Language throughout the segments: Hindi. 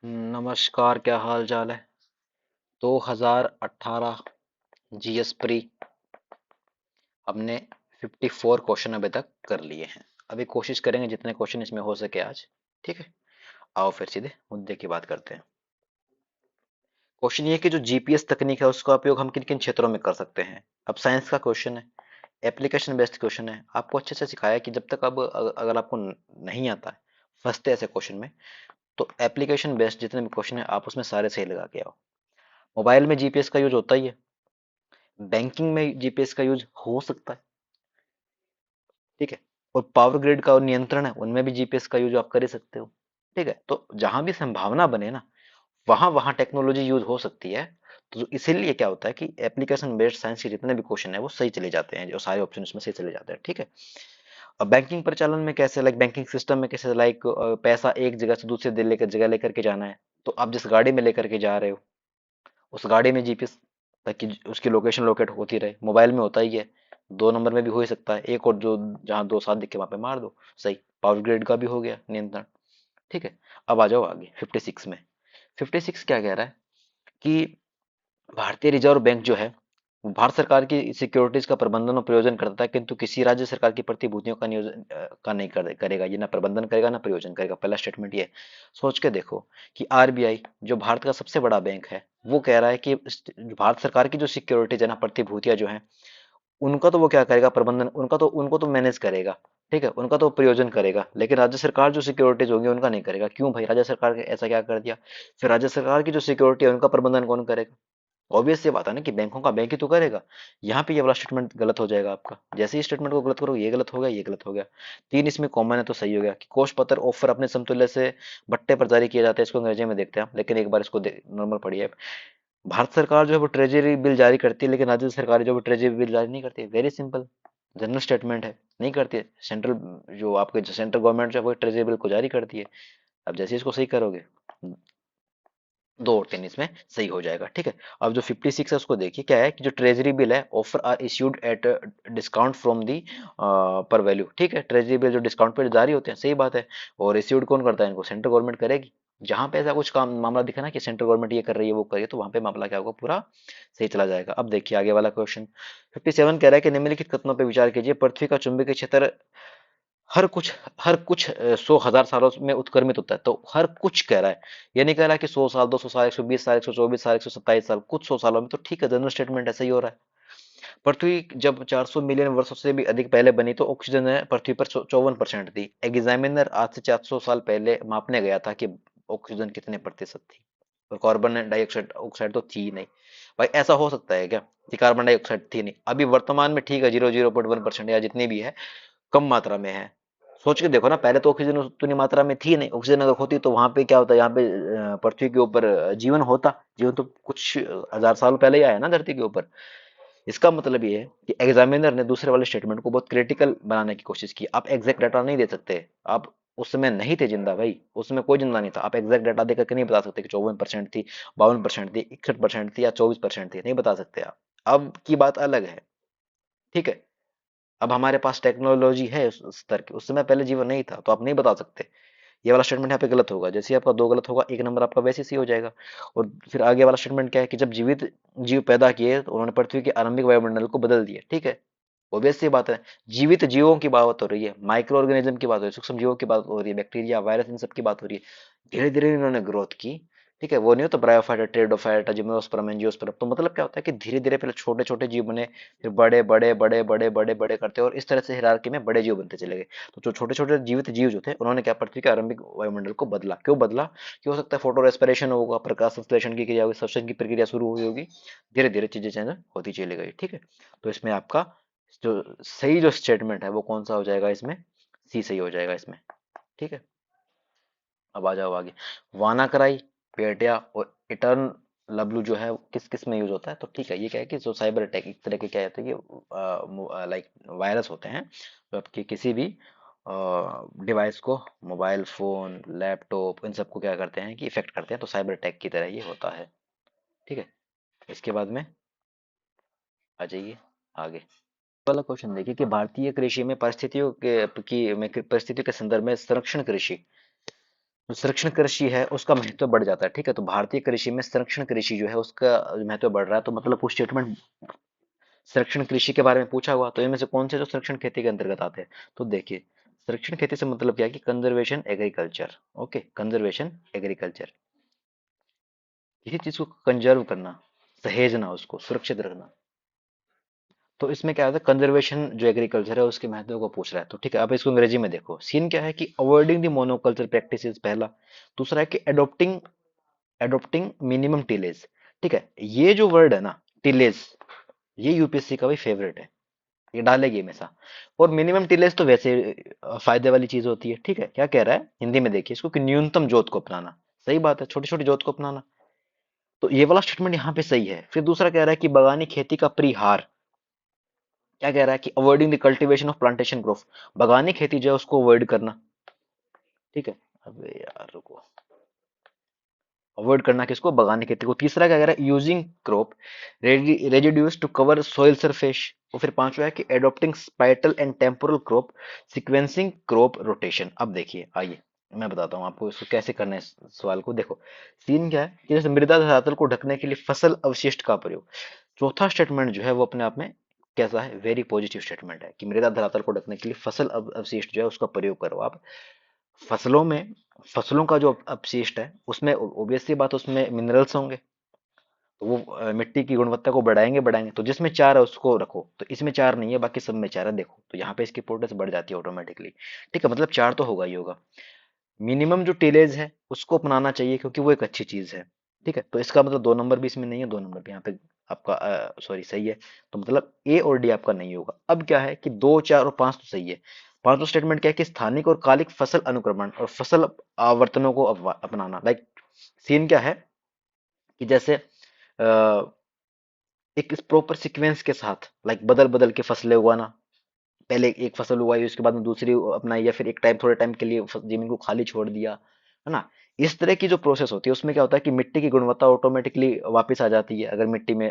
नमस्कार, क्या हाल चाल है। 2018 जीएस प्री हमने 54 क्वेश्चन अभी तक कर लिए हैं। अभी कोशिश करेंगे जितने क्वेश्चन इसमें हो सके आज। ठीक है, आओ फिर सीधे मुद्दे की बात करते हैं। क्वेश्चन ये है कि जो जीपीएस तकनीक है उसका उपयोग हम किन किन क्षेत्रों में कर सकते हैं। अब साइंस का क्वेश्चन है, एप्लीकेशन बेस्ड क्वेश्चन है। आपको अच्छे से सिखाया कि जब तक अब अगर आपको नहीं आता है, फंसते ऐसे क्वेश्चन में, तो एप्लीकेशन बेस्ड जितने भी क्वेश्चन है आप उसमें सारे सही लगा के आओ। मोबाइल में जीपीएस का यूज होता ही है, बैंकिंग में जीपीएस का यूज हो सकता है। ठीक है, और पावर ग्रिड का नियंत्रण है, उनमें भी जीपीएस का यूज आप कर ही सकते हो। ठीक है, तो जहां भी संभावना बने ना, वहां वहां टेक्नोलॉजी यूज हो सकती है। तो इसीलिए क्या होता है कि एप्लीकेशन बेस्ड साइंस के जितने भी क्वेश्चन है वो सही चले जाते हैं, जो सारे ऑप्शन उसमें सही चले जाते हैं। ठीक है, अब बैंकिंग परिचालन में कैसे, लाइक बैंकिंग सिस्टम में कैसे, लाइक पैसा एक जगह से दूसरी जगह लेकर के जाना है, तो आप जिस गाड़ी में लेकर के जा रहे हो उस गाड़ी में जीपीएस, ताकि उसकी लोकेशन लोकेट होती रहे। मोबाइल में होता ही है, 2 नंबर में भी हो ही सकता है, एक और जो जहाँ दो साथ दिखे वहां पे मार दो। सही, पावर ग्रिड का भी हो गया नियंत्रण। ठीक है, अब आ जाओ आगे 56 में। 56 क्या कह रहा है कि भारतीय रिजर्व बैंक जो है वो भारत सरकार की सिक्योरिटीज का प्रबंधन और प्रयोजन करता है, किंतु किसी राज्य सरकार की प्रतिभूतियों का नियोजन का नहीं करेगा। ये ना प्रबंधन करेगा ना प्रयोजन करेगा। पहला स्टेटमेंट ये है। सोच के देखो कि आरबीआई जो भारत का सबसे बड़ा बैंक है, वो कह रहा है कि भारत सरकार की जो सिक्योरिटीज है ना, प्रतिभूतियां जो है, उनका तो वो क्या करेगा, प्रबंधन उनका तो उनको तो मैनेज करेगा। ठीक है, उनका तो प्रयोजन करेगा, लेकिन राज्य सरकार जो सिक्योरिटीज होंगी उनका नहीं करेगा। क्यों भाई, राज्य सरकार ने ऐसा क्या कर दिया? फिर राज्य सरकार की जो सिक्योरिटी है उनका प्रबंधन कौन करेगा? ऑब्वियस सी बात है ना कि बैंकों का बैंक ही तो करेगा। यहाँ पे ये वाला स्टेटमेंट गलत हो जाएगा आपका। जैसे ही स्टेटमेंट को गलत करो, ये गलत हो गया, ये गलत हो गया। तीन इसमें कॉमन है तो सही हो गया कि कोष पत्र ऑफर अपने समतुल्य से बट्टे पर जारी किए जाते हैं। इसको अंग्रेजी में देखते हैं हम, लेकिन एक बार इसको नॉर्मल पढ़िए। भारत सरकार जो है वो ट्रेजरी बिल जारी करती है, लेकिन राज्य सरकार जो है वो ट्रेजरी बिल जारी नहीं करती है। वेरी सिंपल, जनरल स्टेटमेंट है, नहीं करती है। सेंट्रल जो आपके सेंट्रल गवर्नमेंट है वो ट्रेजरी बिल को जारी करती है। अब जैसे इसको सही करोगे, दो और तीन इसमें सही हो जाएगा। ठीक है, अब जो 56 है उसको देखिए क्या है कि जो ट्रेजरी बिल है, offer are issued at discount from the par value. ठीक है, ट्रेजरी बिल जो डिस्काउंट पे जारी होते हैं, सही बात है। और इश्यूड कौन करता है इनको? सेंट्रल गवर्नमेंट करेगी। जहां पे ऐसा कुछ काम मामला दिखा ना कि सेंट्रल गवर्नमेंट ये कर रही है वो कर रही है, तो वहां पे मामला क्या होगा, पूरा सही चला जाएगा। अब देखिए आगे वाला क्वेश्चन 57 कह रहा है कि निम्नलिखित कथनों पर विचार कीजिए। पृथ्वी का चुंबकीय क्षेत्र हर कुछ 100,000 सालों में उत्क्रमित होता है। तो हर कुछ कह रहा है, ये नहीं कह रहा कि 100 साल, 200 साल, 120 साल, 124 साल, 127 साल, कुछ 100 सालों में। तो ठीक है, जनरल स्टेटमेंट ऐसा ही हो रहा है। पृथ्वी जब 400 मिलियन वर्षों से भी अधिक पहले बनी तो ऑक्सीजन है पृथ्वी पर 54% थी। एग्जामिनर आज से 400 साल पहले मापने गया था कि ऑक्सीजन कितने प्रतिशत थी, और कार्बन डाइऑक्साइड ऑक्साइड तो थी ही नहीं। भाई ऐसा हो सकता है क्या कि कार्बन डाइऑक्साइड थी नहीं? अभी वर्तमान में ठीक है, 0.01% या जितनी भी है, कम मात्रा में है। सोच के देखो ना, पहले तो ऑक्सीजन उतनी मात्रा में थी नहीं। ऑक्सीजन अगर होती तो वहां पे क्या होता, यहाँ पे पृथ्वी के ऊपर जीवन होता। जीवन तो कुछ हजार साल पहले ही आया ना धरती के ऊपर। इसका मतलब ये है कि एग्जामिनर ने दूसरे वाले स्टेटमेंट को बहुत क्रिटिकल बनाने की कोशिश की। आप एग्जैक्ट डाटा नहीं दे सकते। आप उस समय नहीं थे जिंदा भाई, उस समय कोई जिंदा नहीं था। आप एग्जैक्ट डाटा देकर के नहीं बता सकते कि 54% थी, 52% थी, 61% थी या 24% थी, नहीं बता सकते आप। अब की बात अलग है। ठीक है, अब हमारे पास टेक्नोलॉजी है उस स्तर की, उस समय पहले जीवन नहीं था, तो आप नहीं बता सकते। ये वाला स्टेटमेंट यहाँ पे गलत होगा। जैसे ही आपका दो गलत होगा, एक नंबर आपका वैसे ही हो जाएगा। और फिर आगे वाला स्टेटमेंट क्या है कि जब जीवित जीव पैदा किए तो उन्होंने पृथ्वी के आरंभिक वायुमंडल को बदल दिया। ठीक है, ओबियस सी बात है। जीवित जीवों की बात हो रही है, माइक्रो ऑर्गेनिज्म की बात हो रही है, सूक्ष्म जीवों की बात हो रही है, बैक्टीरिया, वायरस, इन सब की बात हो रही है। धीरे धीरे इन्होंने ग्रोथ की। ठीक है, वो नहीं होता ब्रायोफाइटा, टेरिडोफाइटा, जिम्नोस्पर्म, एंजियोस्पर्म। तो मतलब क्या होता है कि धीरे धीरे पहले छोटे छोटे जीव बने, फिर बड़े बड़े बड़े बड़े बड़े बड़े करते, और इस तरह से हिरार्की में बड़े जीव बनते चले गए। तो जो छोटे छोटे जीवित जीव जो थे, उन्होंने क्या, पृथ्वी के आरंभिक वायुमंडल को बदला। क्यों बदला? कि हो सकता है फोटो रेस्पिरेशन होगा, प्रकाश संश्लेषण की क्रिया होगी, श्वसन की प्रक्रिया शुरू हुई होगी। धीरे धीरे चीजें चेंज होती चली गई। ठीक है, तो इसमें आपका जो सही जो स्टेटमेंट है वो कौन सा हो जाएगा इसमें? सी सही हो जाएगा इसमें। ठीक है, अब आ जाओ आगे। वानाक्राई, पेटिया और इटर्न लब्लू जो है किस किस में यूज होता है? तो ठीक है, ये क्या है कि जो साइबर अटैक एक तरह के क्या होते हैं कि लाइक वायरस होते हैं, जो आपके किसी भी डिवाइस को, मोबाइल फोन, लैपटॉप, इन सबको क्या करते हैं कि इफेक्ट करते हैं। तो साइबर अटैक की तरह ये होता है। ठीक है, इसके बाद में आ जाइए आगे वाला क्वेश्चन। देखिए कि भारतीय कृषि में परिस्थितियों के संदर्भ में संरक्षण कृषि जो संरक्षण कृषि है उसका महत्व बढ़ जाता है। ठीक है, तो भारतीय कृषि में संरक्षण कृषि जो है उसका महत्व बढ़ रहा है। तो मतलब कुछ स्टेटमेंट संरक्षण कृषि के बारे में पूछा हुआ, तो इनमें से कौन से जो संरक्षण खेती के अंतर्गत आते हैं? तो देखिए, संरक्षण खेती से मतलब क्या है कि conservation agriculture. Okay, conservation agriculture, किसी चीज को कंजर्व करना, सहेजना, उसको सुरक्षित रखना। तो इसमें क्या होता है, कंजर्वेशन जो एग्रीकल्चर है उसके महत्व को पूछ रहा है। तो ठीक है, अब इसको अंग्रेजी में देखो। सीन क्या है कि अवॉइडिंग द मोनोकल्चर प्रैक्टिसेस पहला, दूसरा है कि एडॉप्टिंग एडॉप्टिंग मिनिमम टिलेज। ठीक है, ये जो वर्ड है ना, टिलेज, ये यूपीएससी का भी फेवरेट है, ये डालेगी हमेशा। और मिनिमम टिलेज तो वैसे फायदे वाली चीज होती है। ठीक है, क्या कह रहा है हिंदी में देखिए इसको, कि न्यूनतम जोत को अपनाना। सही बात है, छोटी छोटी जोत को अपनाना। तो ये वाला स्टेटमेंट यहाँ पे सही है। फिर दूसरा कह रहा है कि बागानी खेती का परिहार। क्या कह रहा है कि avoiding the cultivation of plantation growth, बागानी खेती जो है उसको अवॉइड करना। ठीक है, अबे यार रुको, अवॉइड करना किसको, बागानी खेती को। तीसरा क्या कह रहा है, using crop residues to cover soil surface. और फिर पांचवा है कि adopting spatial and temporal crop sequencing crop rotation. अब देखिए, आइए मैं बताता हूँ आपको इसको कैसे करना है। इस सवाल को देखो, सीन क्या है कि जैसे मृदा धरातल को ढकने के लिए फसल अवशिष्ट का प्रयोग। चौथा स्टेटमेंट जो है वो अपने आप में कैसा है, वेरी पॉजिटिव स्टेटमेंट है, कि मृदा धरातल को ढकने के लिए फसल अवशिष्ट जो है उसका प्रयोग करो आप। फसलों में, फसलों का जो अपशिष्ट है उसमें ऑब्वियस सी बात, उसमें मिनरल्स होंगे, तो वो मिट्टी की गुणवत्ता को बढ़ाएंगे बढ़ाएंगे। तो जिसमें चार है उसको रखो, तो इसमें चार नहीं है, बाकी सब में चार है, देखो तो यहाँ पे इसकी पोटेंस बढ़ जाती है ऑटोमेटिकली। ठीक है, मतलब चार तो होगा ही होगा। मिनिमम जो टिलेज है उसको अपनाना चाहिए, क्योंकि वो एक अच्छी चीज है। ठीक है, तो इसका मतलब 2 नंबर भी इसमें नहीं है, 2 नंबर भी यहाँ पे आपका सॉरी सही है। तो मतलब ए और डी आपका नहीं होगा। अब क्या है कि 2, 4 और 5 तो सही है। पांचवा स्टेटमेंट क्या है कि स्थानिक और कालिक फसल अनुक्रमण और फसल आवर्तनों को अपनाना। लाइक सीन क्या है कि जैसे एक प्रॉपर सीक्वेंस के साथ, लाइक बदल बदल के फसलें उगाना। पहले एक फसल उगाई, उसके बाद में दूसरी अपनाई, या फिर एक टाइम थोड़े टाइम के लिए जमीन को खाली छोड़ दिया, है ना। इस तरह की जो प्रोसेस होती है उसमें क्या होता है कि मिट्टी की गुणवत्ता ऑटोमेटिकली वापस आ जाती है। अगर मिट्टी में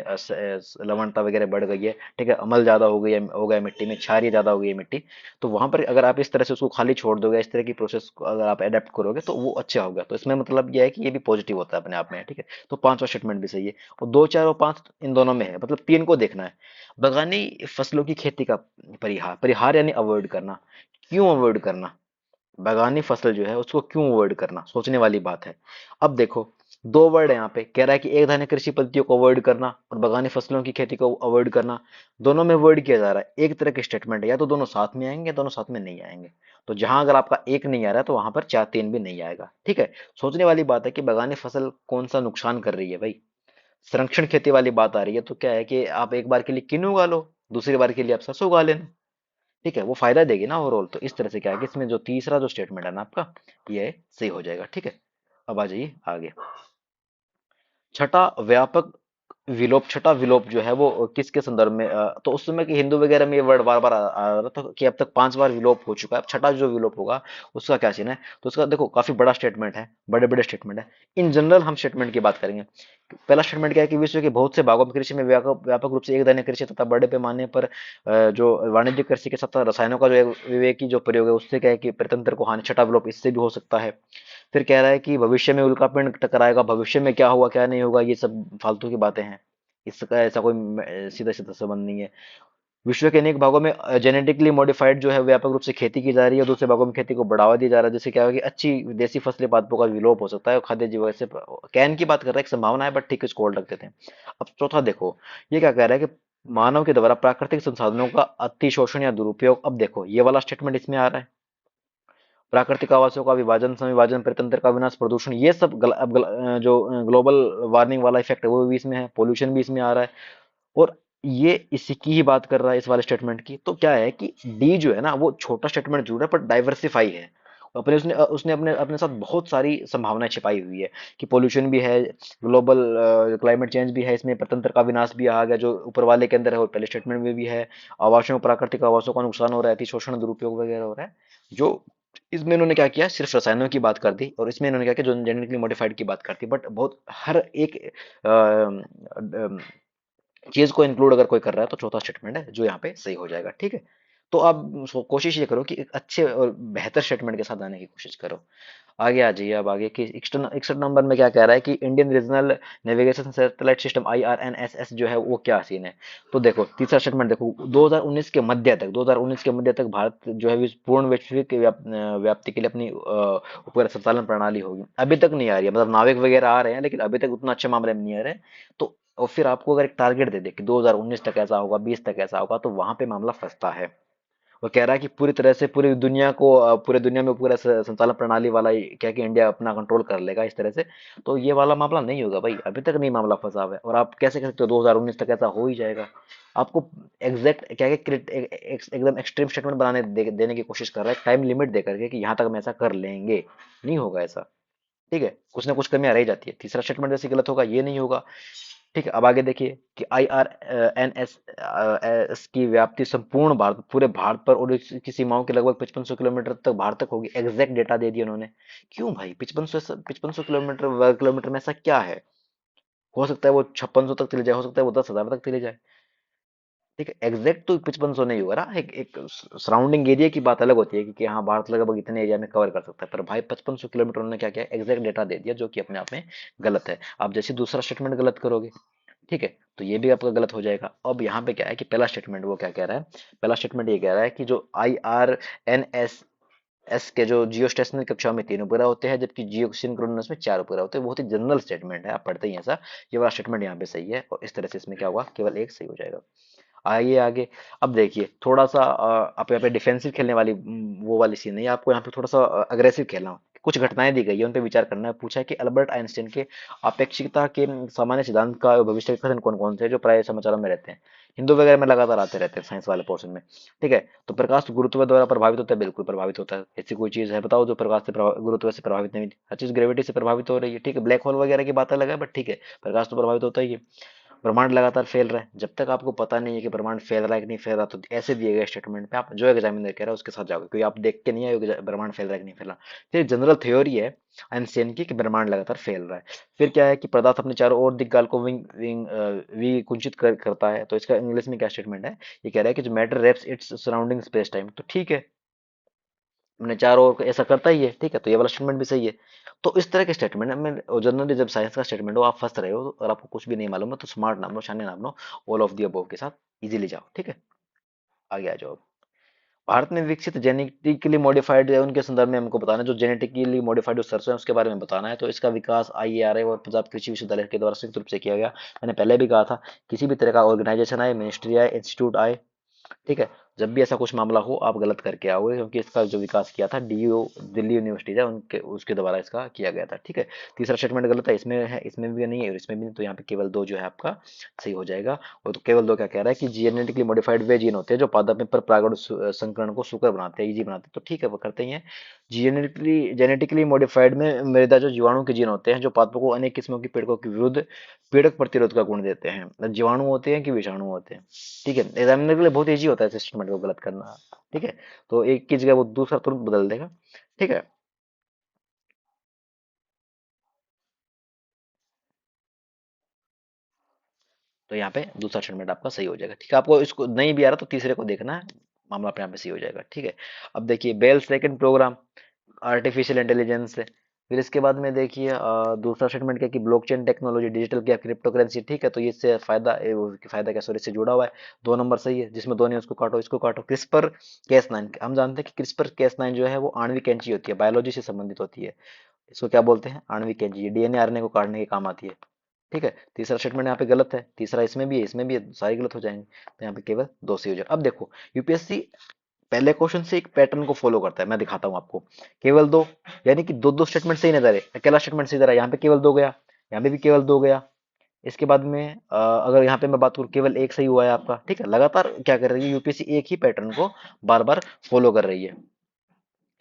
लवणता वगैरह बढ़ गई है, ठीक है, अम्ल ज्यादा हो गया मिट्टी में, क्षारीय ज्यादा हो गई है मिट्टी, तो वहां पर अगर आप इस तरह से उसको खाली छोड़ दोगे, इस तरह की प्रोसेस को अगर आप अडेप्ट करोगे तो वो अच्छा होगा। तो इसमें मतलब यह है कि ये भी पॉजिटिव होता है अपने आप में। ठीक है, तो पांचवा स्टेटमेंट भी सही है। और 2, 4 और 5 इन दोनों में है, मतलब तीन को देखना है। बागानी फसलों की खेती का परिहार, परिहार यानी अवॉइड करना। क्यों अवॉइड करना, बागानी फसल जो है उसको क्यों अवॉइड करना, सोचने वाली बात है। अब देखो, दो वर्ड है यहाँ पे, कह रहा है कि एक धान्य कृषि पद्धतियों को अवॉइड करना और बागानी फसलों की खेती को अवॉइड करना। दोनों में अवॉइड किया जा रहा है, एक तरह के स्टेटमेंट है, या तो दोनों साथ में आएंगे या दोनों साथ में नहीं आएंगे। तो जहां अगर आपका एक नहीं आ रहा है तो वहां पर चार तीन भी नहीं आएगा। ठीक है, सोचने वाली बात है कि बागानी फसल कौन सा नुकसान कर रही है भाई। संरक्षण खेती वाली बात आ रही है, तो क्या है कि आप एक बार के लिए किन्नू उगा लो, दूसरी बार के लिए आप सरसों उगा लेना। ठीक है, वो फायदा देगी ना ओवरऑल। तो इस तरह से क्या है कि इसमें जो तीसरा जो स्टेटमेंट है ना आपका, ये सही हो जाएगा। ठीक है, अब आ जाइए आगे। छठा व्यापक विलोप, छठा विलोप जो है वो किसके संदर्भ में, तो उस समय के हिंदू वगैरह में ये वर्ड बार बार आ रहा था कि अब तक 5 बार विलोप हो चुका है, अब छठा जो विलोप होगा उसका क्या सीन है। तो उसका देखो काफी बड़ा स्टेटमेंट है, बड़े बड़े स्टेटमेंट है। इन जनरल हम स्टेटमेंट की बात करेंगे। पहला स्टेटमेंट क्या है कि विश्व के बहुत से भागों में कृषि में व्यापक व्यापक रूप से एक दाने कृषि तथा बड़े पैमाने पर जो वाणिज्यिक कृषि के साथ रसायनों का जो विवेकी जो प्रयोग है उससे क्या है कि प्रतंत्र को हानि, छठा विलोप इससे भी हो सकता है। फिर कह रहा है कि भविष्य में उल्कापिंड टकराएगा, भविष्य में क्या होगा क्या नहीं होगा, ये सब फालतू की बातें हैं, इसका ऐसा कोई सीधा सीधा संबंध नहीं है। विश्व के अनेक भागों में जेनेटिकली मॉडिफाइड जो है व्यापक रूप से खेती की जा रही है, दूसरे भागों में खेती को बढ़ावा दिया जा रहा है, जिससे क्या होगा कि अच्छी देसी फसली पादपों का विलोप हो सकता है और खाद्य जीव से कैन की बात कर रहा है, एक संभावना है, बट ठीक है इसको होल्ड रख देते हैं। अब चौथा देखो, ये क्या कह रहा है कि मानव के द्वारा प्राकृतिक संसाधनों का अतिशोषण या दुरुपयोग। अब देखो ये वाला स्टेटमेंट इसमें आ रहा है, प्राकृतिक आवासों का विभाजन, समविभाजन, प्रतंत्र का विनाश, प्रदूषण, ये सब जो ग्लोबल वार्मिंग वाला इफेक्ट है वो भी इसमें है, पोल्यूशन भी इसमें आ रहा है। और ये इसी की ही बात कर रहा है, इस वाले स्टेटमेंट की। तो क्या है कि डी जो है ना वो छोटा स्टेटमेंट जरूर है पर डाइवर्सिफाई है। अपने उसने उसने अपने अपने साथ बहुत सारी संभावनाएं छिपाई हुई है, कि पोल्यूशन भी है, ग्लोबल क्लाइमेट चेंज भी है, इसमें प्रतंत्र का विनाश भी आ गया जो ऊपर वाले के अंदर है, और पहले स्टेटमेंट में भी है। आवासों, प्राकृतिक आवासों का नुकसान हो रहा है, अति शोषण, दुरुपयोग वगैरह हो रहा है। जो इसमें इन्होंने क्या किया, सिर्फ रसायनों की बात कर दी, और इसमें इन्होंने क्या किया, जो जेनेटिकली मॉडिफाइड की बात करती, बट बहुत हर एक चीज को इंक्लूड अगर कोई कर रहा है तो चौथा स्टेटमेंट है जो यहाँ पे सही हो जाएगा। ठीक है, तो आप कोशिश ये करो कि एक अच्छे और बेहतर स्टेटमेंट के साथ आने की कोशिश करो। आगे आ जाइए। अब आगे कि 61 नंबर में क्या कह रहा है कि Indian regional navigation satellite system IRNSS जो है वो क्या सीन है। तो देखो तीसरा स्टेटमेंट देखो, 2019 के मध्य तक भारत जो है पूर्ण वैश्विक व्याप्ति के लिए अपनी उपग्रह संचालन प्रणाली होगी। अभी तक नहीं आ रही है, मतलब नाविक वगैरह आ रहे हैं लेकिन अभी तक उतना अच्छे मामले में नहीं आ रहे हैं। तो और फिर आपको अगर एक टारगेट दे दे कि 2019 तक ऐसा होगा, 20 तक ऐसा होगा, तो वहां पे मामला फंसता है। वो कह रहा है कि पूरी तरह से पूरी दुनिया को पूरे दुनिया में पूरा संचालन प्रणाली वाला क्या कि इंडिया अपना कंट्रोल कर लेगा इस तरह से। तो ये वाला मामला नहीं होगा भाई, अभी तक नहीं मामला फंसा हुआ है। और आप कैसे कह सकते हो 2019 तक ऐसा हो ही जाएगा। आपको एग्जैक्ट क्या कि एकदम एक्सट्रीम स्टेटमेंट देने की कोशिश कर रहा है टाइम लिमिट दे करके कि यहाँ तक हम ऐसा कर लेंगे। नहीं होगा ऐसा। ठीक है, कुछ ना कुछ कमियां रह जाती है। तीसरा स्टेटमेंट जैसे गलत होगा, ये नहीं होगा। ठीक है, अब आगे देखिए कि IRNS की व्याप्ति संपूर्ण भारत, पूरे भारत पर और इसकी सीमाओं के लगभग 5500 किलोमीटर तक भारत तक होगी। एग्जैक्ट डेटा दे दिया उन्होंने। क्यों भाई, 5500 किलोमीटर वर्ग किलोमीटर में ऐसा क्या है? हो सकता है वो 5600 तक चले जाए, हो सकता है वो 10,000 तक चले जाए। ठीक है, एग्जैक्ट तो 5500 नहीं होगा ना। एक सराउंडिंग एरिया की बात अलग होती है कि हाँ भारत लगभग इतने एरिया में कवर कर सकता है, पर भाई 5500 किलोमीटर उन्होंने क्या किया, एग्जैक्ट डेटा दे दिया, जो कि अपने आप में गलत है। आप जैसे दूसरा स्टेटमेंट गलत करोगे, ठीक है, तो ये भी आपका गलत हो जाएगा। अब यहाँ पे क्या है कि पहला स्टेटमेंट वो क्या कह रहा है, पहला स्टेटमेंट ये कह रहा है कि जो IRNSS के जो जियो स्टेशनरी कक्षाओं में 3 उपग्रह होते हैं, जबकि जियो सिंक्रोनस में 4 उपग्रह होते हैं। बहुत ही जनरल स्टेटमेंट है, आप पढ़ते ही ऐसा। ये वाला स्टेटमेंट यहाँ पे सही है, और इस तरह से इसमें क्या होगा, केवल एक सही हो जाएगा। आइए आगे। अब देखिए थोड़ा सा आप यहाँ पे डिफेंसिव खेलने वाली वो वाली सीन नहीं है, आपको यहाँ पे थोड़ा सा अग्रेसिव खेलना हो। कुछ घटनाएं दी गई है, उन पे विचार करना है। पूछा है कि अल्बर्ट आइंस्टीन के अपेक्षिकता के सामान्य सिद्धांत का भविष्य के कथन कौन कौन से हैं, जो प्राय समाचारों में रहते हैं, हिंदू वगैरह में लगातार आते रहते हैं साइंस वाले पोर्शन में। ठीक है, तो प्रकाश गुरुत्व द्वारा प्रभावित होता है, बिल्कुल प्रभावित होता है। ऐसी कोई चीज है बताओ जो प्रकाश से गुरुत्व से प्रभावित नहीं होती? हर चीज ग्रेविटी से प्रभावित हो रही है। ठीक है, ब्लैक होल वगैरह की बात अलग है, बट ठीक है, प्रकाश तो प्रभावित होता ही है। ब्रह्मांड लगातार फैल रहा है, जब तक आपको पता नहीं है कि ब्रह्मांड फैल रहा है कि नहीं फैल रहा, तो ऐसे दिए गए स्टेटमेंट पे आप जो एग्जामिनर कह रहा है उसके साथ जाओगे, क्योंकि आप देख के नहीं आए कि ब्रह्मांड फैल रहा है कि नहीं फैल रहा। फिर जनरल थ्योरी है आइंस्टाइन की कि ब्रह्मांड लगातार फैल रहा है। फिर क्या है कि पदार्थ अपने चारों ओर दिक्काल को विकुंचित करता है। तो इसका इंग्लिश में क्या स्टेटमेंट है, ये कह रहा है कि जो matter wraps its surrounding space time. तो ठीक है, हमने चारों ओर को ऐसा करता ही है। ठीक है, तो ये वाला स्टेटमेंट भी सही है। तो इस तरह के स्टेटमेंट में जनरली जब साइंस का स्टेटमेंट हो, आप फंस रहे हो और आपको कुछ भी नहीं मालूम है, तो स्मार्ट नाम लो, शाने नाम लो, ऑल ऑफ दी अबव के साथ इजीली जाओ। ठीक है, आगे आ जाओ। भारत में विकसित जेनेटिकली मॉडिफाइड है, उनके संदर्भ में हमको बताना है। जो जेनेटिकली मॉडिफाइड जो सरसों है उसके बारे में बताना है। तो इसका विकास IARA और पंजाब कृषि विश्वविद्यालय के द्वारा संयुक्त रूप से किया गया। मैंने पहले भी कहा था, किसी भी तरह का ऑर्गेनाइजेशन आए, मिनिस्ट्री आए, इंस्टीट्यूट आए, ठीक है, जब भी ऐसा कुछ मामला हो आप गलत करके आओगे, क्योंकि इसका जो विकास किया था DU दिल्ली यूनिवर्सिटी है, उनके उसके द्वारा इसका किया गया था। ठीक है, तीसरा स्टेटमेंट गलत है, इसमें है, इसमें भी नहीं है और इसमें भी नहीं। तो यहाँ पे केवल दो जो है आपका सही हो जाएगा। और तो केवल दो क्या कह रहा है कि जेनेटिकली मॉडिफाइड वे जीन होते हैं जो पादप में पर परागण संकरण को सुकर बनाते हैं, इजी बनाते हैं। तो ठीक है, वो करते ही हैं। जेनेटिकली मॉडिफाइड में मृदा जो जीवाणु के जीन होते हैं, जो पादपों को अनेक किस्मों की पीड़कों के विरुद्ध पीड़क प्रतिरोध का गुण देते हैं। मतलब जीवाणु होते हैं कि विषाणु होते हैं। ठीक है, एग्जामिनर के लिए बहुत इजी होता है स्टेटमेंट को गलत करना। ठीक है, तो एक की जगह वो दूसरा तुरंत बदल देगा। ठीक है, तो यहाँ पे दूसरा स्टेटमेंट आपका सही हो जाएगा। ठीक है, आपको इसको नहीं भी आ रहा तो तीसरे को देखना है, मामला अपने यहाँ पे सही हो जाएगा। ठीक है, अब देखिए बेल सेकंड प्रोग्राम आर्टिफिशियल इंटेलिजेंस से। फिर इसके बाद में देखिए दूसरा स्टेटमेंट क्या कि ब्लॉकचेन टेक्नोलॉजी, डिजिटल क्या क्रिप्टो करेंसी। ठीक है, तो ये इससे फायदा फायदा क्या, सॉरी, इससे जुड़ा हुआ है। 2 नंबर सही है, जिसमें दो नहीं उसको काटो, इसको काटो। क्रिस्पर केस 9, हम जानते हैं कि क्रिस्पर केस 9 जो है वो आणविक कैंची होती है, बायोलॉजी से संबंधित होती है। इसको क्या बोलते हैं, आणविक कैंची। DNA RNA को काटने के काम आती है। ठीक है, तीसरा स्टेटमेंट यहाँ पे गलत है, तीसरा इसमें भी है, इसमें भी है, सारी गलत हो जाएंगे। तो यहाँ पे केवल दो सही हो जाए। अब देखो यूपीएससी पहले क्वेश्चन से एक पैटर्न को फॉलो करता है, मैं दिखाता हूँ आपको। केवल दो, यानी कि दो दो स्टेटमेंट सही नजर है, अकेला स्टेटमेंट सही नजर है। यहाँ पे केवल दो गया, यहाँ पे भी केवल दो गया। इसके बाद में अगर यहाँ पे मैं बात करूँ, केवल एक सही हुआ है आपका। ठीक है, लगातार क्या कर रही है यूपीएससी, एक ही पैटर्न को बार बार फॉलो कर रही है।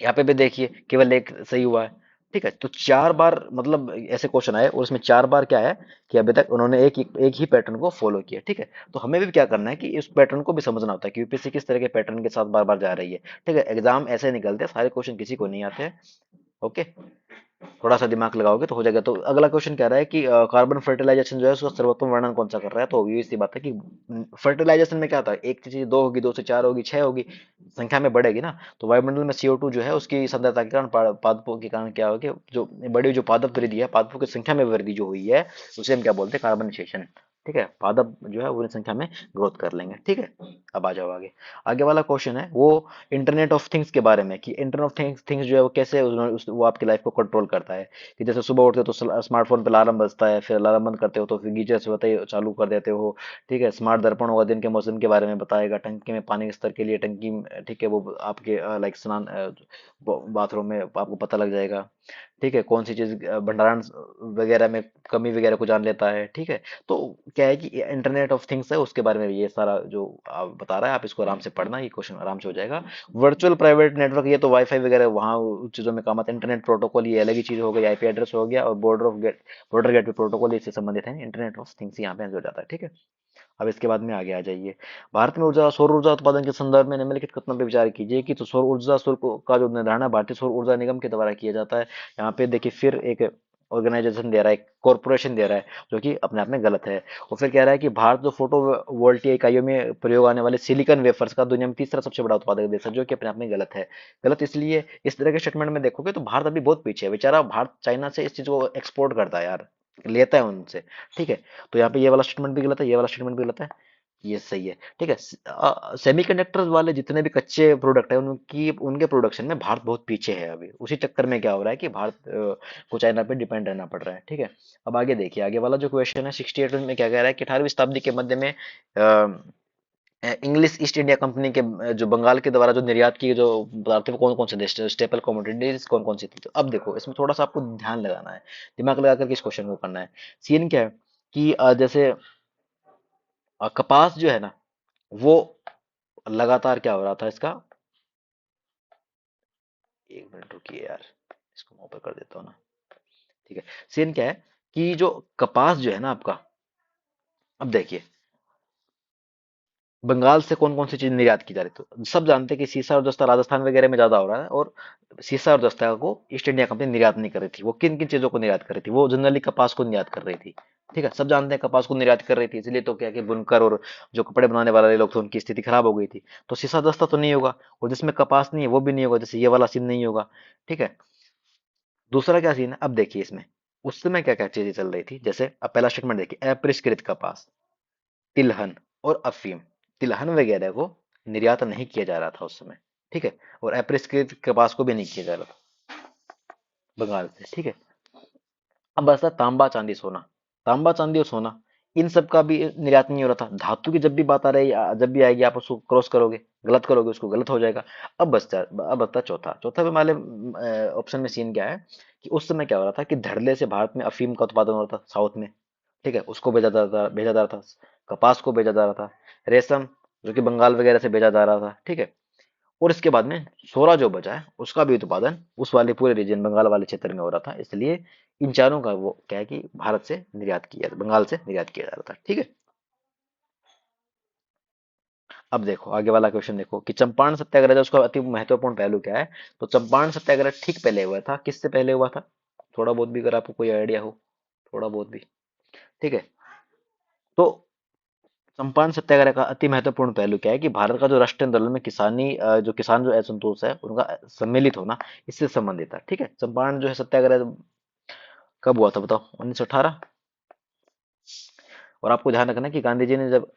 यहाँ पे भी देखिए केवल एक सही हुआ है। ठीक है, तो 4 बार मतलब ऐसे क्वेश्चन आए और उसमें 4 बार क्या है कि अभी तक उन्होंने एक ही पैटर्न को फॉलो किया। ठीक है, तो हमें भी क्या करना है कि इस पैटर्न को भी समझना होता है कि यूपीएससी किस तरह के पैटर्न के साथ बार बार जा रही है। ठीक है, एग्जाम ऐसे निकलते हैं, सारे क्वेश्चन किसी को नहीं आते हैं। ओके, थोड़ा सा दिमाग लगाओगे तो हो जाएगा। तो अगला क्वेश्चन कह रहा है कि कार्बन फर्टिलाइजेशन जो है उसका सर्वोत्तम वर्णन कौन सा कर रहा है। तो obvious सी बात है कि फर्टिलाइजेशन में क्या होता है, एक चीज दो होगी, दो से चार होगी, छह होगी, संख्या में बढ़ेगी ना। तो वायुमंडल में CO2 जो है उसकी सांद्रता के कारण पादपों के कारण क्या होगा कि जो बड़ी जो पादप वृद्धि है, पादपों की संख्या में वृद्धि जो हुई है, उसे हम क्या बोलते हैं, कार्बनाइजेशन। ठीक है, पादप जो है वो संख्या में ग्रोथ कर लेंगे। ठीक है, अब आ जाओ आगे। आगे वाला क्वेश्चन है वो इंटरनेट ऑफ थिंग्स के बारे में, कि इंटरनेट ऑफ थिंग्स जो है वो कैसे वो आपकी लाइफ को कंट्रोल करता है। कि जैसे सुबह उठते हो तो स्मार्टफोन पे अलार्म बजता है, फिर अलार्म बंद करते हो तो फिर गीजर से होते ही चालू कर देते हो। ठीक है, स्मार्ट दर्पण होगा, दिन के मौसम के बारे में बताएगा, टंकी में पानी के स्तर के लिए टंकी ठीक है वो आपके लाइक स्नान बाथरूम में आपको पता लग जाएगा। ठीक है, कौन सी चीज भंडारण वगैरह में कमी वगैरह को जान लेता है। ठीक है, तो क्या है कि इंटरनेट ऑफ थिंग्स है, उसके बारे में ये सारा जो आप बता रहा है, आप इसको आराम से पढ़ना, ये क्वेश्चन आराम से हो जाएगा। वर्चुअल प्राइवेट नेटवर्क, ये तो वाईफाई वगैरह वहाँ उन चीजों में काम आता है। इंटरनेट प्रोटोकॉल ये अलग ही चीज हो गई, IP एड्रेस हो गया, और बॉर्डर गेटवे प्रोटोकॉल इससे संबंधित है। इंटरनेट ऑफ थिंग्स यहाँ पे हो जाता है। ठीक है, अब इसके बाद में आगे आ जाइए। भारत में सौर ऊर्जा उत्पादन के संदर्भ में निम्नलिखित कथनों पर विचार कीजिए। कि तो सौर ऊर्जा शुल्क का जो निर्धारण है भारतीय सौर ऊर्जा निगम के द्वारा किया जाता है। यहाँ पे देखिए फिर एक ऑर्गेनाइजेशन दे रहा है, कॉर्पोरेशन दे रहा है, जो कि अपने आप में गलत है। और फिर कह रहा है कि भारत जो फोटो वोल्टिक इकाइयों में प्रयोग आने वाले सिलिकॉन वेफर्स का दुनिया में तीसरा सबसे बड़ा उत्पादक देश है, जो कि अपने आप में गलत है। गलत इसलिए, इस तरह के स्टेटमेंट में देखोगे तो भारत अभी बहुत पीछे है बेचारा। भारत चाइना से इस चीज को एक्सपोर्ट करता है यार, लेता है उनसे। ठीक है, तो यहाँ पे ये वाला स्टेटमेंट भी गलत है, ये वाला स्टेटमेंट भी गलत है, ये सही है। ठीक है, सेमीकंडक्टर्स वाले जितने भी कच्चे प्रोडक्ट है उनकी उनके प्रोडक्शन में भारत बहुत पीछे है अभी। उसी चक्कर में क्या हो रहा है कि भारत को चाइना पे डिपेंड रहना पड़ रहा है। ठीक है, अब आगे देखिए, आगे वाला जो क्वेश्चन है 68 में क्या कह रहा है कि 18वीं शताब्दी के मध्य में इंग्लिश ईस्ट इंडिया कंपनी के जो बंगाल के द्वारा जो निर्यात की जो पदार्थ थे वो कौन कौन से देश, स्टेपल कमोडिटीज कौन कौन सी थी। तो अब देखो इसमें थोड़ा सा आपको ध्यान लगाना है, दिमाग लगा करके इस क्वेश्चन को करना है। सीन क्या है कि जैसे कपास जो है ना, वो लगातार क्या हो रहा था इसका, एक मिनट रुकिए यार, इसको मैं ऊपर कर देता हूँ ना। ठीक है, सीन क्या है कि जो कपास जो है ना आपका, अब देखिए बंगाल से कौन कौन सी चीज निर्यात की जा रही, तो सब जानते हैं कि सीसा और दस्ता राजस्थान वगैरह में ज्यादा हो रहा है। और सीसा और दस्ता को ईस्ट इंडिया कंपनी निर्यात नहीं कर रही थी। वो किन किन चीजों को निर्यात कर रही थी, वो जनरली कपास को निर्यात कर रही थी। ठीक है, सब जानते हैं कपास को निर्यात कर रही थी, इसलिए तो क्या कि बुनकर और जो कपड़े बनाने वाले लोग थे उनकी स्थिति खराब हो गई थी। तो सीसा दस्ता तो नहीं होगा, और जिसमें कपास नहीं है वो भी नहीं होगा, जैसे ये वाला सीन नहीं होगा। ठीक है, दूसरा क्या सीन है, अब देखिए इसमें उस समय क्या क्या चीजें चल रही थी। जैसे अब पहला स्टेटमेंट देखिए, अपरिष्कृत कपास, तिलहन और अफीम, तिलहन वगैरह को निर्यात नहीं किया जा रहा था उस समय। ठीक है, और अपरिष्कृत कपास को भी नहीं किया जा रहा था बंगाल से। ठीक है, अब बचा तांबा चांदी सोना। तांबा चांदी और सोना, इन सब का भी निर्यात नहीं हो रहा था। धातु की जब भी बात आ रही, जब भी आएगी आप उसको क्रॉस करोगे, गलत करोगे उसको, गलत हो जाएगा। अब बचता चौथा, चौथा पे वाले ऑप्शन में सीन क्या है कि उस समय क्या हो रहा था कि धड़ल्ले से भारत में अफीम का उत्पादन हो रहा था साउथ में। ठीक है, उसको भेजा जा रहा था। कपास को भेजा जा रहा था। रेशम जो कि बंगाल वगैरह से भेजा जा रहा था। ठीक है, और इसके बाद में सोरा जो बचा है उसका भी उत्पादन उस वाले पूरे रीजन बंगाल वाले क्षेत्र में हो रहा था। इसलिए इन चारों का वो क्या है कि भारत से निर्यात किया, बंगाल से निर्यात किया जा रहा था। ठीक है, अब देखो आगे वाला क्वेश्चन देखो कि चंपारण सत्याग्रह जो उसका अति महत्वपूर्ण पहलू क्या है। तो चंपारण सत्याग्रह ठीक पहले हुआ था, किससे पहले हुआ था, थोड़ा बहुत भी अगर आपको कोई आइडिया हो, थोड़ा बहुत भी। ठीक है, तो चंपारण सत्याग्रह का अति महत्वपूर्ण पहलू क्या है कि भारत का जो राष्ट्रीय आंदोलन में जो किसान जो असंतोष है उनका सम्मिलित होना, इससे संबंधित था। ठीक है, चंपारण जो है सत्याग्रह कब हुआ था बताओ, 1918। और आपको ध्यान रखना है कि गांधी जी ने जब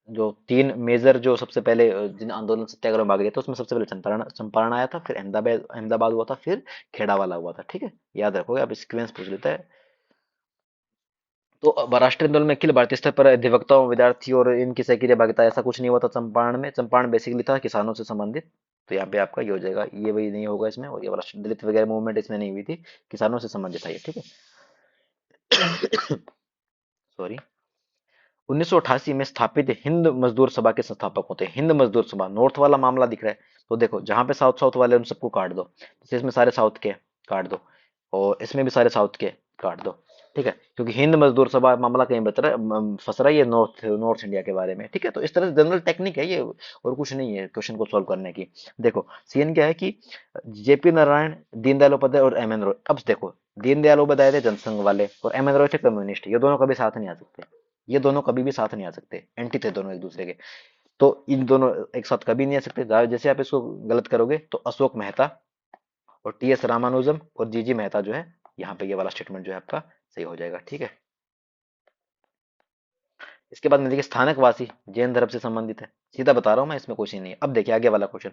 जो तीन मेजर जो सबसे पहले जिन आंदोलन सत्याग्रह में भाग लिया था उसमें सबसे पहले चंपारण चंपारण आया था, फिर अहमदाबाद अहमदाबाद हुआ था, फिर खेड़ा वाला हुआ था। ठीक है, याद रखोगे, आप सीक्वेंस पूछ लेता है। तो राष्ट्रीय आंदोलन में अखिल भारतीय स्तर पर अधिवक्ताओं, विद्यार्थी और इनकी सक्रिय भागीदारी, ऐसा कुछ नहीं हुआ था चंपारण में। चंपारण बेसिकली था किसानों से संबंधित। तो यहाँ पे आपका ये हो जाएगा, ये वही नहीं होगा इसमें। और ये वाला दलित वगैरह मूवमेंट इसमें नहीं हुई थी, किसानों से संबंधित था ये। ठीक है, सॉरी। 1988 में स्थापित हिंद मजदूर सभा के संस्थापक होते हैं। हिंद मजदूर सभा, नॉर्थ वाला मामला दिख रहा है, तो देखो जहां पे साउथ साउथ वाले उन सबको काट दो, जैसे इसमें सारे साउथ के काट दो, और इसमें भी सारे साउथ के काट दो। ठीक है, क्योंकि हिंद मजदूर सभा मामला कहीं फंस रहा है ये नॉर्थ नॉर्थ इंडिया के बारे में। ठीक है, तो इस तरह से जनरल टेक्निक है ये, और कुछ नहीं है क्वेश्चन को सॉल्व करने की। देखो सीएन क्या है कि जेपी नारायण, दीनदयाल उपाध्याय और एम एन रॉय। अब देखो, दीनदयाल उपाध्याय थे जनसंघ वाले और एम एन रॉय थे कम्युनिस्ट, ये दोनों कभी साथ नहीं आ सकते, ये दोनों कभी भी साथ नहीं आ सकते, एंटी थे दोनों एक दूसरे के। तो इन दोनों एक साथ कभी नहीं आ सकते। जैसे आप इसको गलत करोगे तो अशोक मेहता और टी एस रामानुजम और जी जी मेहता जो है, यहाँ पे ये वाला स्टेटमेंट जो है आपका सही हो जाएगा। ठीक है, इसके बाद में देखिए स्थानकवासी जैन धर्म से संबंधित है, सीधा बता रहा हूँ मैं, इसमें कुछ ही नहीं है। अब देखिए आगे वाला क्वेश्चन,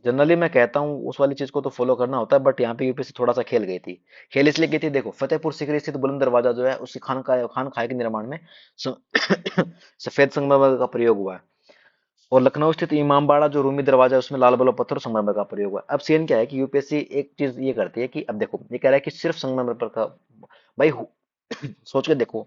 जनरली मैं कहता हूँ उस वाली चीज को तो फॉलो करना होता है, बट यहाँ पे यूपीएससी थोड़ा सा खेल गई थी। खेल इसलिए गई थी, देखो फतेहपुर सीकरी स्थित बुलंद दरवाजा जो है उसकी खान खाई के निर्माण में स- सफेद संगमरमर का प्रयोग हुआ है। और लखनऊ स्थित इमामबाड़ा जो रूमी दरवाजा है उसमें लाल बलुआ पत्थर और संगमरमर का प्रयोग हुआ है। अब सीन क्या है कि यूपीएससी एक चीज ये करती है कि अब देखो ये कह रहा है कि सिर्फ संगमरमर का, भाई सोच के देखो,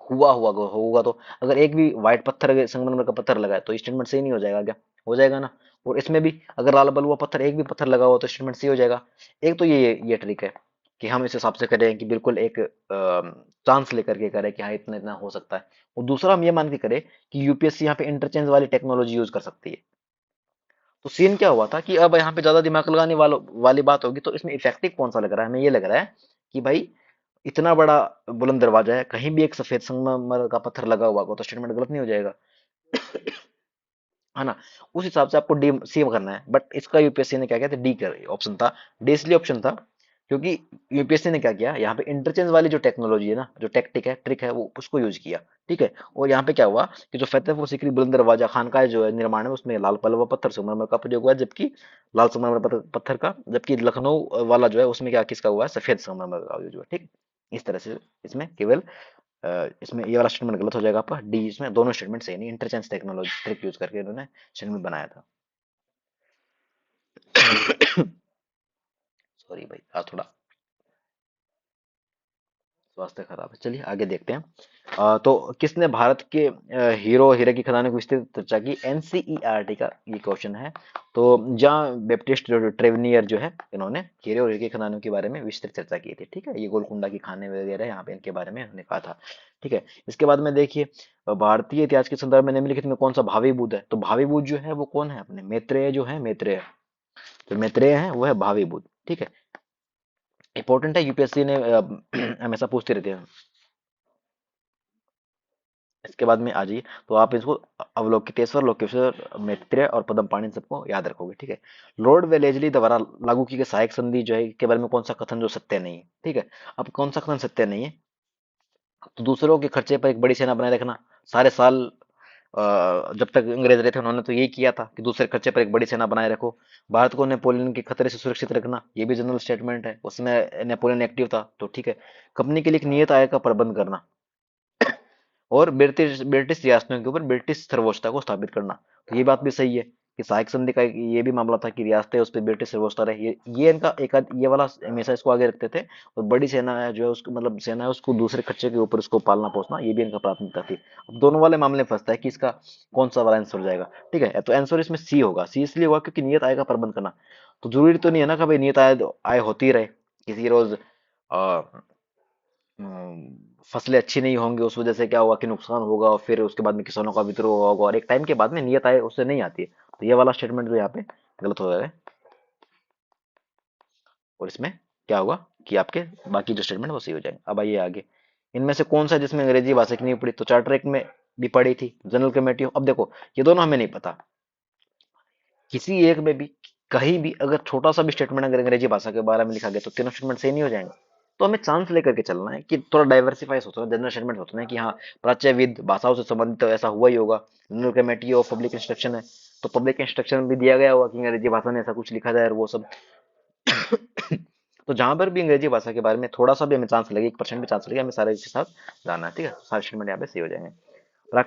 होगा तो अगर एक भी व्हाइट पत्थर अगर संगमरमर का पत्थर लगा है तो स्टेटमेंट सही नहीं हो जाएगा क्या? हो जाएगा ना। और इसमें भी अगर लाल बलुआ पत्थर एक भी पत्थर लगा हुआ तो स्टेटमेंट सही हो जाएगा। एक तो ये ट्रिक है कि हम इस हिसाब से करें कि बिल्कुल एक चांस लेकर के करें कि हाँ इतना इतना हो सकता है। और दूसरा हम ये मान के करें कि यूपीएससी यहाँ पे इंटरचेंज वाली टेक्नोलॉजी यूज कर सकती है। तो सीन क्या हुआ था कि अब यहाँ पे ज्यादा दिमाग लगाने वाली बात होगी, तो इसमें इफेक्टिव कौन सा लग रहा है? हमें ये लग रहा है कि भाई इतना बड़ा बुलंद दरवाजा है, कहीं भी एक सफेद संगमरमर का पत्थर लगा हुआ होगा तो स्टेटमेंट गलत नहीं हो जाएगा, है ना। उस हिसाब से आपको डी सी करना है, बट इसका यूपीएससी ने क्या किया था, डी कर ऑप्शन था। डी इसलिए ऑप्शन था क्योंकि यूपीएससी ने क्या किया, यहाँ पे इंटरचेंज वाली जो टेक्नोलॉजी है ना, जो टेक्टिक है, ट्रिक है, वो उसको यूज किया। ठीक है, और यहाँ पे क्या हुआ कि जो फतेहपुर सीकरी बुलंद दरवाजा खानका जो है निर्माण है उसमें लाल पलवा पत्थर संगमरमर का प्रयोग हुआ है, जबकि लाल संगमरमर पत्थर का, जबकि लखनऊ वाला जो है उसमें क्या किसका हुआ है, सफेद संगमरमर का यूज हुआ है। ठीक, इस तरह से इसमें केवल इसमें ये वाला स्टेटमेंट गलत हो जाएगा आपका डी, इसमें दोनों स्टेटमेंट सही नहीं, इंटरचेंज टेक्नोलॉजी ट्रिक यूज करके इन्होंने स्टेटमेंट बनाया था। सॉरी भाई, आज थोड़ा स्वास्थ्य खराब है। चलिए आगे देखते हैं। तो किसने भारत के हीरो हीरे की खदानों की विस्तृत चर्चा की? एनसीईआरटी का ये क्वेश्चन है। तो जॉन बैप्टिस्ट ट्रेवनियर जो है, इन्होंने हीरे और हीरे की खदानों के बारे में विस्तृत चर्चा की थी। ठीक है, ये गोलकुंडा की खाने वगैरह यहाँ पे इनके बारे में उन्होंने कहा था। ठीक है, इसके बाद में देखिए भारतीय इतिहास के संदर्भ में निम्नलिखित में कौन सा भावी बुद्ध है? तो भावी बुद्ध जो है वो कौन है? अपने मैत्रेय जो है, मैत्रेय, जो मैत्रेय है वो है भावी बुद्ध। ठीक है, इंपॉर्टेंट है, यूपीएससी ने हमेशा पूछते रहते हैं। इसके बाद में आ जाइए, तो आप इसको अवलोकितेश्वर, लोकेश्वर, मैत्रेय और पद्मपाणि सबको याद रखोगे। ठीक है, लॉर्ड वेलेजली द्वारा लागू की गई सहायक संधि जो है के बारे में कौन सा कथन जो सत्य नहीं है? ठीक है, अब कौन सा कथन सत्य नहीं है? तो दूसरों के खर्चे पर एक बड़ी सेना बनाए रखना, सारे साल जब तक अंग्रेज रहे थे उन्होंने तो यही किया था कि दूसरे खर्चे पर एक बड़ी सेना बनाए रखो। भारत को नेपोलियन के खतरे से सुरक्षित रखना, ये भी जनरल स्टेटमेंट है, उसमें नेपोलियन एक्टिव था तो ठीक है। कंपनी के लिए एक नियत आय का प्रबंध करना, और ब्रिटिश ब्रिटिश रियासतों के ऊपर ब्रिटिश सर्वोच्चता को स्थापित करना। तो ये बात भी सही है कि सहायक संधि का ये भी मामला था कि रियासतें उस पर ब्रिटिश सर्वोच्चता रहे, ये इनका एक ये वाला हमेशा इसको आगे रखते थे। और बड़ी सेना है जो है उसको, मतलब सेना है उसको दूसरे खच्चे के ऊपर उसको पालना पोसना, ये भी इनका प्राथमिकता थी। अब दोनों वाले मामले में फंसता है कि इसका कौन सा वाला आंसर हो जाएगा। ठीक है, तो आंसर इसमें सी होगा। सी इसलिए होगा क्योंकि नियत आय का प्रबंध करना, तो जरूरी तो नहीं है ना कि भाई नियत आय आय होती रहे। किसी रोज फसलें अच्छी नहीं होंगी, उस वजह से क्या होगा कि नुकसान होगा, और फिर उसके बाद में किसानों का विद्रोह होगा, और एक टाइम के बाद में नियत आय उससे नहीं आती है। तो ये वाला स्टेटमेंट जो यहाँ पे गलत हो जाएगा। और इसमें क्या होगा कि आपके बाकी जो स्टेटमेंट वो सही हो जाएंगे। अब आइए आगे, इनमें से कौन सा जिसमें अंग्रेजी भाषा की नहीं पड़ी? तो चार्टर एक्ट में भी पड़ी थी, जनरल कमेटी। अब देखो ये दोनों हमें नहीं पता, किसी एक में भी कहीं भी अगर छोटा सा भी स्टेटमेंट अगर अंग्रेजी भाषा के बारे में लिखा गया तो तीनों स्टेटमेंट सही नहीं हो जाएंगे। तो हमें चांस लेकर के चलना है कि थोड़ा डाइवर्सिफाई सोचना, जनरल स्टेटमेंट सोचना है कि हाँ प्राच्यविद भाषाओं से संबंधित तो ऐसा हुआ ही होगा। General committee of public instruction है, तो पब्लिक इंस्ट्रक्शन में भी दिया गया होगा कि अंग्रेजी भाषा में ऐसा कुछ लिखा जाए और वो सब। तो जहां पर भी अंग्रेजी भाषा के बारे में थोड़ा सा भी हमें चांस लगे, 1% भी चांस लगे, हमें सारे के साथ जाना है। ठीक है, सारे स्टेटमेंट यहाँ पे सही हो जाएंगे।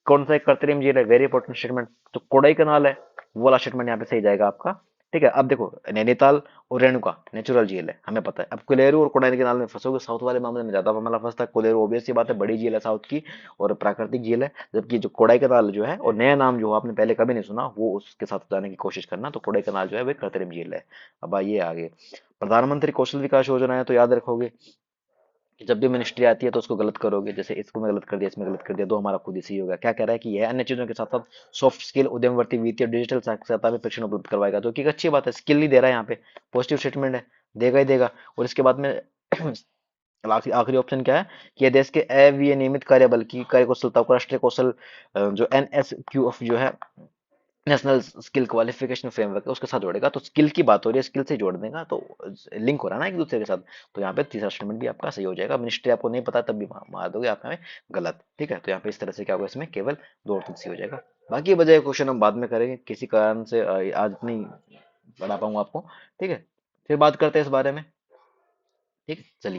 कौन सा एक कृत्रिम झील है? वेरी इंपॉर्टेंट स्टेटमेंट, तो कोडाई कनाल है, वो वाला स्टेटमेंट यहाँ पे सही जाएगा आपका। ठीक है, अब देखो नैनीताल और रेणुका नेचुरल झील है, हमें पता है। अब कोलेरू और कोडाई कनाल में फंसोगे, साउथ वाले मामले में ज्यादा मामला फंसता है। कोलेरू ऑब्वियस सी बात है, बड़ी झील है साउथ की और प्राकृतिक झील है, जबकि जो कोडाई कनाल जो है, और नया नाम जो आपने पहले कभी नहीं सुना वो उसके साथ जाने की कोशिश करना। तो कोडाई कनाल जो है वो कृत्रिम झील है। अब आइए आगे, प्रधानमंत्री कौशल विकास योजना है, तो याद रखोगे जब भी मिनिस्ट्री आती है तो उसको गलत करोगे, जैसे इसको मैं गलत कर दिया, इसमें गलत कर दिया, तो हमारा खुद ही सही होगा। क्या कह रहा है कि यह अन्य चीजों के साथ साथ सॉफ्ट स्किल, उद्यमवर्ती, वित्तीय और डिजिटल साक्षरता में प्रशिक्षण उपलब्ध करवाएगा, जो कि एक अच्छी बात है। स्किल ही दे रहा है यहाँ पे, पॉजिटिव स्टेटमेंट है, देगा ही देगा। और इसके बाद में आखिरी आखिरी ऑप्शन क्या है कि यह देश के अविनियमित कार्य बल की कार्य कुशलता को राष्ट्रीय कौशल जो NSQF जो है, नेशनल स्किल क्वालिफिकेशन फ्रेमवर्क है, उसके साथ जोड़ेगा। तो स्किल की बात हो रही है, स्किल से जोड़ देगा, तो लिंक हो रहा है ना एक दूसरे के साथ। तो यहाँ पे तीसरा स्टेटमेंट भी आपका सही हो जाएगा। मिनिस्ट्री आपको नहीं पता तब भी मार दोगे आप हमें गलत, ठीक है। तो यहाँ पे इस तरह से क्या होगा, इसमें केवल दो और तीन सही हो जाएगा। बाकी बजाय क्वेश्चन हम बाद में करेंगे, किसी कारण से आज नहीं पढ़ा पाऊंगा आपको, ठीक है। फिर बात करते हैं इस बारे में, ठीक है, चलिए।